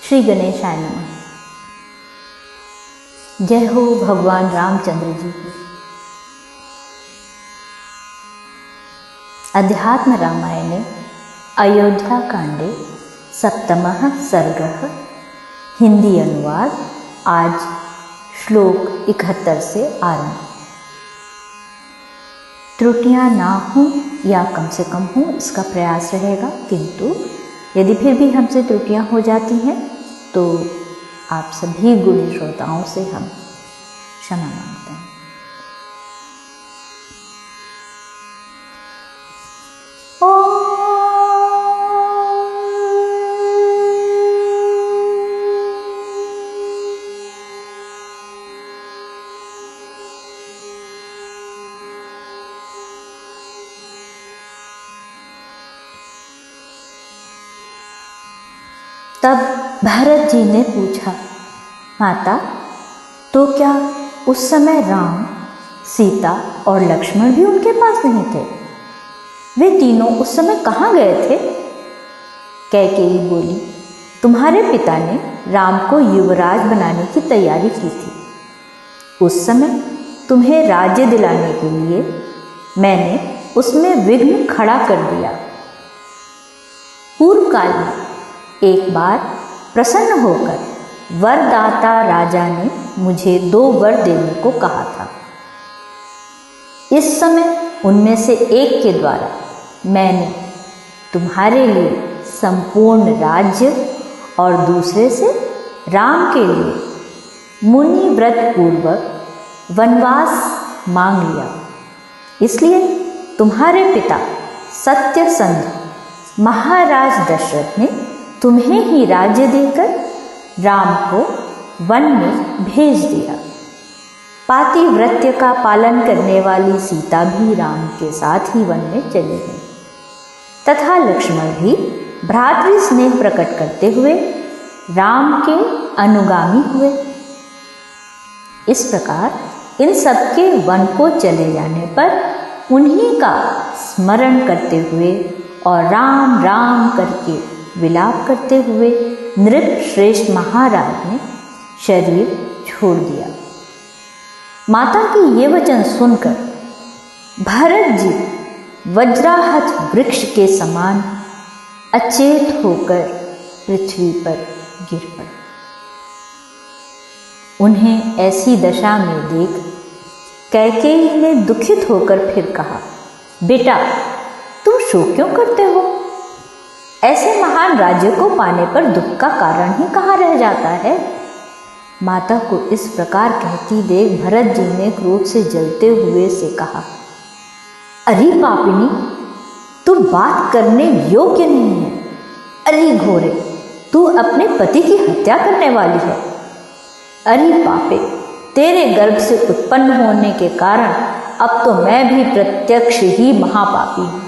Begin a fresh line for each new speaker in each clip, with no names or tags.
श्री गणेशाय नमः। जय हो भगवान रामचंद्र जी की। अध्यात्म रामायणे अयोध्याकांडे सप्तमः सर्गः। हिंदी अनुवाद। आज श्लोक 71 से आरंभ। त्रुटियां ना हों या कम से कम हों, इसका प्रयास रहेगा, किंतु यदि फिर भी हमसे त्रुटियां हो जाती हैं तो आप सभी गुणी श्रोताओं से हम क्षमा मांगते हैं। तब भरत जी ने पूछा, माता, तो क्या उस समय राम, सीता और लक्ष्मण भी उनके पास नहीं थे? वे तीनों उस समय कहाँ गए थे? कैकेयी बोली, तुम्हारे पिता ने राम को युवराज बनाने की तैयारी की थी। उस समय तुम्हें राज्य दिलाने के लिए मैंने उसमें विघ्न खड़ा कर दिया। पूर्व काल में एक बार प्रसन्न होकर वरदाता राजा ने मुझे 2 वर देने को कहा था। इस समय उनमें से एक के द्वारा मैंने तुम्हारे लिए संपूर्ण राज्य और दूसरे से राम के लिए मुनि व्रत पूर्वक वनवास मांग लिया। इसलिए तुम्हारे पिता सत्यसंध महाराज दशरथ ने तुम्हें ही राज्य देकर राम को वन में भेज दिया। पातिव्रत्य का पालन करने वाली सीता भी राम के साथ ही वन में चली गई तथा लक्ष्मण भी भ्रातृ स्नेह प्रकट करते हुए राम के अनुगामी हुए। इस प्रकार इन सबके वन को चले जाने पर उन्हीं का स्मरण करते हुए और राम राम करके विलाप करते हुए नृप श्रेष्ठ महाराज ने शरीर छोड़ दिया। माता के ये वचन सुनकर भरत जी वज्राहत वृक्ष के समान अचेत होकर पृथ्वी पर गिर पड़े। उन्हें ऐसी दशा में देख कैकेयी ने दुखित होकर फिर कहा, बेटा, तुम शोक क्यों करते हो? ऐसे महान राज्य को पाने पर दुख का कारण ही कहाँ रह जाता है? माता को इस प्रकार कहती देख भरत जी ने क्रोध से जलते हुए से कहा, अरे पापिनी, तू बात करने योग्य नहीं है। अरे घोरे, तू अपने पति की हत्या करने वाली है। अरे पापे, तेरे गर्भ से उत्पन्न होने के कारण अब तो मैं भी प्रत्यक्ष ही महापापी हूँ।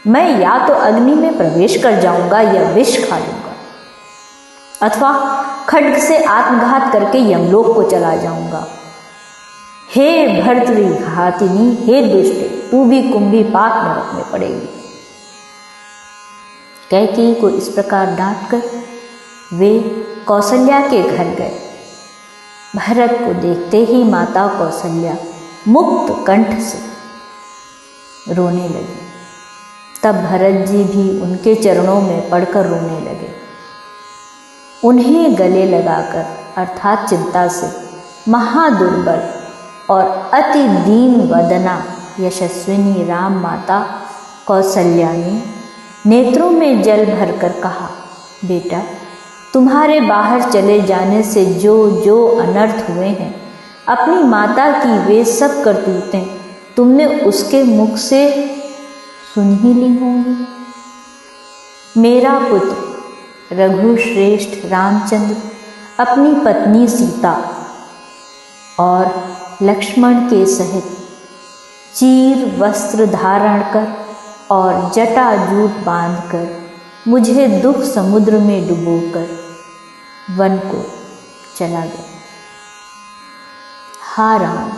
मैं या तो अग्नि में प्रवेश कर जाऊंगा या विष खा लूंगा, अथवा खड्ग से आत्मघात करके यमलोक को चला जाऊंगा। हे भर्तृघातिनी, हे दुष्टे, तू भी कुंभी पाक नरक में पड़ेगी। कैकेयी को इस प्रकार डांटकर वे कौसल्या के घर गए। भरत को देखते ही माता कौसल्या मुक्त कंठ से रोने लगी। तब भरत जी भी उनके चरणों में पड़कर रोने लगे। उन्हें गले लगाकर अर्थात चिंता से महादुर्बल और अति दीन वदना यशस्विनी राम माता कौसल्या ने नेत्रों में जल भरकर कहा, बेटा, तुम्हारे बाहर चले जाने से जो जो अनर्थ हुए हैं, अपनी माता की वे सब करतूतें तुमने उसके मुख से सुन ही ली होंगी। मेरा पुत्र रघुश्रेष्ठ रामचंद्र अपनी पत्नी सीता और लक्ष्मण के सहित चीर वस्त्र धारण कर और जटाजूट बांधकर मुझे दुख समुद्र में डुबोकर वन को चला गया। हा राम,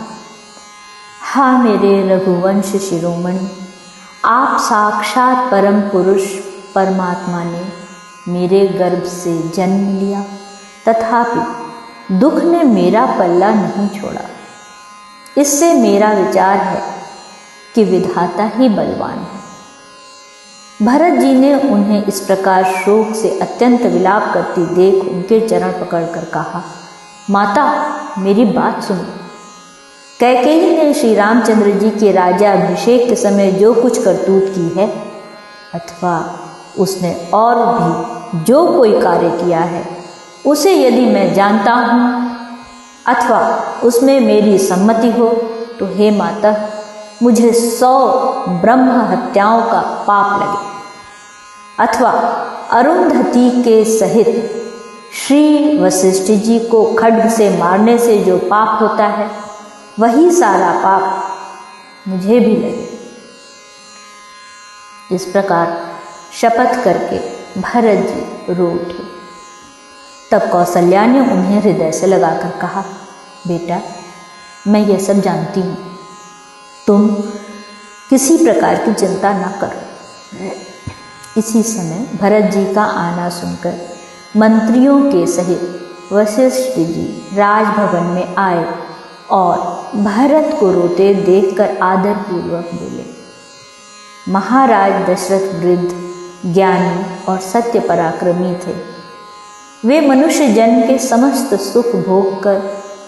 हा मेरे रघुवंश शिरोमणि, आप साक्षात परम पुरुष परमात्मा ने मेरे गर्भ से जन्म लिया, तथापि दुख ने मेरा पल्ला नहीं छोड़ा। इससे मेरा विचार है कि विधाता ही बलवान है। भरत जी ने उन्हें इस प्रकार शोक से अत्यंत विलाप करती देख उनके चरण पकड़कर कहा, माता मेरी बात सुनो। कैकेयी ने श्री रामचंद्र जी के राज्य अभिषेक के समय जो कुछ करतूत की है, अथवा उसने और भी जो कोई कार्य किया है, उसे यदि मैं जानता हूँ अथवा उसमें मेरी सम्मति हो, तो हे माता मुझे 100 ब्रह्म हत्याओं का पाप लगे, अथवा अरुंधति के सहित श्री वशिष्ठ जी को खड्ग से मारने से जो पाप होता है, वही सारा पाप मुझे भी लगे। इस प्रकार शपथ करके भरत जी रो उठे। तब कौसल्या ने उन्हें हृदय से लगाकर कहा, बेटा मैं यह सब जानती हूँ, तुम किसी प्रकार की चिंता न करो। इसी समय भरत जी का आना सुनकर मंत्रियों के सहित वशिष्ठ जी राजभवन में आए और भरत को रोते देखकर आदरपूर्वक बोले, महाराज दशरथ वृद्ध, ज्ञानी और सत्य पराक्रमी थे। वे मनुष्य जन्म के समस्त सुख भोग कर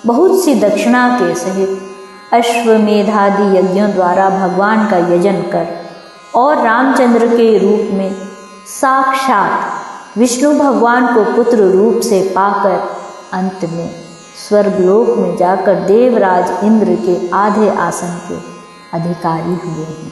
बहुत सी दक्षिणा के सहित अश्वमेधादि यज्ञों द्वारा भगवान का यजन कर और रामचंद्र के रूप में साक्षात विष्णु भगवान को पुत्र रूप से पाकर अंत में स्वर्गलोक में जाकर देवराज इंद्र के आधे आसन के अधिकारी हुए हैं।